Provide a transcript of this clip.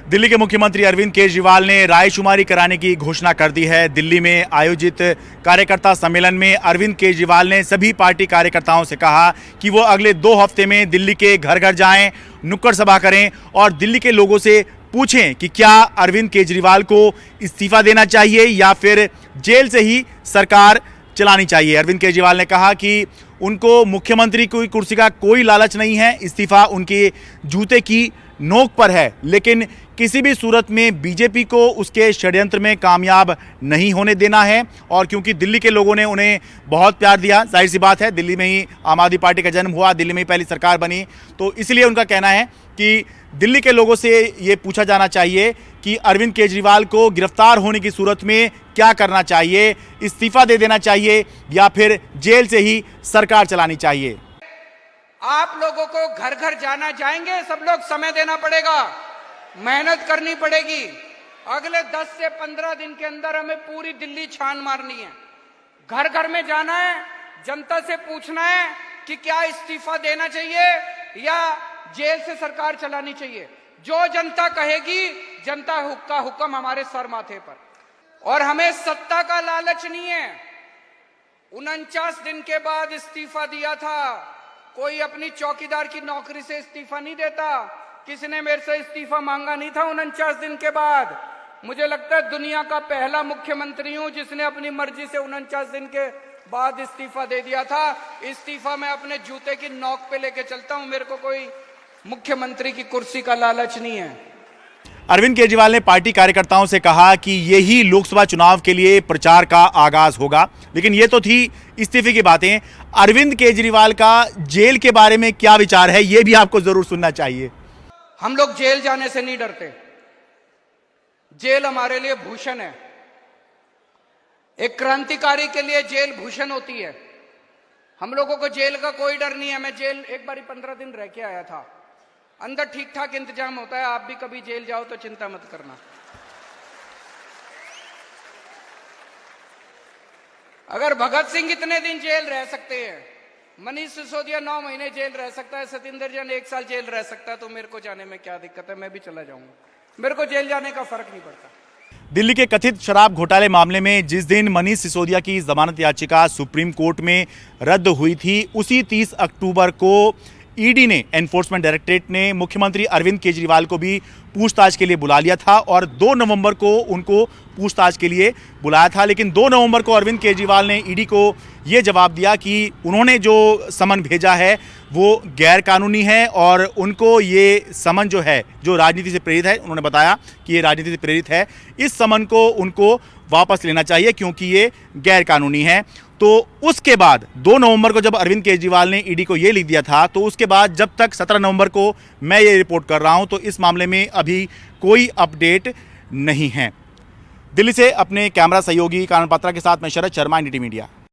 दिल्ली के मुख्यमंत्री अरविंद केजरीवाल ने रायशुमारी कराने की घोषणा कर दी है। दिल्ली में आयोजित कार्यकर्ता सम्मेलन में अरविंद केजरीवाल ने सभी पार्टी कार्यकर्ताओं से कहा कि वो अगले 2 हफ्ते में दिल्ली के घर घर जाएं, नुक्कड़ सभा करें और दिल्ली के लोगों से पूछें कि क्या अरविंद केजरीवाल को इस्तीफा देना चाहिए या फिर जेल से ही सरकार चलानी चाहिए। अरविंद केजरीवाल ने कहा कि उनको मुख्यमंत्री की कुर्सी का कोई लालच नहीं है, इस्तीफा उनके जूते की नोक पर है, लेकिन किसी भी सूरत में बीजेपी को उसके षड्यंत्र में कामयाब नहीं होने देना है। और क्योंकि दिल्ली के लोगों ने उन्हें बहुत प्यार दिया, जाहिर सी बात है, दिल्ली में ही आम आदमी पार्टी का जन्म हुआ, दिल्ली में ही पहली सरकार बनी, तो इसलिए उनका कहना है कि दिल्ली के लोगों से ये पूछा जाना चाहिए कि अरविंद केजरीवाल को गिरफ्तार होने की सूरत में क्या करना चाहिए, इस्तीफा दे देना चाहिए या फिर जेल से ही सरकार चलानी चाहिए। आप लोगों को घर घर जाना जाएंगे, सब लोग समय देना पड़ेगा, मेहनत करनी पड़ेगी। अगले 10 से 15 दिन के अंदर हमें पूरी दिल्ली छान मारनी है, घर घर में जाना है, जनता से पूछना है कि क्या इस्तीफा देना चाहिए या जेल से सरकार चलानी चाहिए। जो जनता कहेगी, जनता का हुक्म हमारे सर माथे पर। और हमें सत्ता का लालच नहीं है। 49 दिन के बाद इस्तीफा दिया था, कोई अपनी चौकीदार की नौकरी से इस्तीफा नहीं देता, किसी ने मेरे से इस्तीफा मांगा नहीं था 49 दिन के बाद। मुझे लगता है दुनिया का पहला मुख्यमंत्री हूं जिसने अपनी मर्जी से 49 दिन के बाद इस्तीफा दे दिया था। इस्तीफा मैं अपने जूते की नोक पे लेके चलता हूं, मेरे को कोई मुख्यमंत्री की कुर्सी का लालच नहीं है। अरविंद केजरीवाल ने पार्टी कार्यकर्ताओं से कहा कि यही लोकसभा चुनाव के लिए प्रचार का आगाज होगा, लेकिन ये तो थी इस्तीफे की बातें। अरविंद केजरीवाल का जेल के बारे में क्या विचार है, ये भी आपको जरूर सुनना चाहिए। हम लोग जेल जाने से नहीं डरते, जेल हमारे लिए भूषण है। एक क्रांतिकारी के लिए जेल भूषण होती है। हम लोगों को जेल का कोई डर नहीं है। मैं जेल एक बार 15 दिन रह के आया था, अंदर ठीक ठाक इंतजाम होता है। आप भी कभी जेल जाओ तो चिंता मत करना। अगर भगत सिंह इतने दिन जेल रह सकते हैं, मनीष सिसोदिया 9 महीने जेल रह सकता है, सतिंदर जैन 1 साल जेल रह सकता है, तो मेरे को जाने में क्या दिक्कत है, मैं भी चला जाऊंगा। मेरे को जेल जाने का फर्क नहीं पड़ता। दिल्ली के कथित शराब घोटाले मामले में जिस दिन मनीष सिसोदिया की जमानत याचिका सुप्रीम कोर्ट में रद्द हुई थी, उसी 30 अक्टूबर को ईडी ने, एनफोर्समेंट डायरेक्टरेट ने मुख्यमंत्री अरविंद केजरीवाल को भी पूछताछ के लिए बुला लिया था और 2 नवंबर को उनको पूछताछ के लिए बुलाया था। लेकिन 2 नवंबर को अरविंद केजरीवाल ने ईडी को ये जवाब दिया कि उन्होंने जो समन भेजा है वो गैर कानूनी है और उनको ये समन जो है, जो राजनीति से प्रेरित है, उन्होंने बताया कि ये राजनीति से प्रेरित है, इस समन को उनको वापस लेना चाहिए क्योंकि ये गैर कानूनी है। तो उसके बाद 2 नवंबर को जब अरविंद केजरीवाल ने ईडी को ये लिख दिया था, तो उसके बाद जब तक 17 नवंबर को मैं ये रिपोर्ट कर रहा हूं, तो इस मामले में अभी कोई अपडेट नहीं है। दिल्ली से अपने कैमरा सहयोगी कानन पात्रा के साथ मैं शरद शर्मा, एनडीटी मीडिया।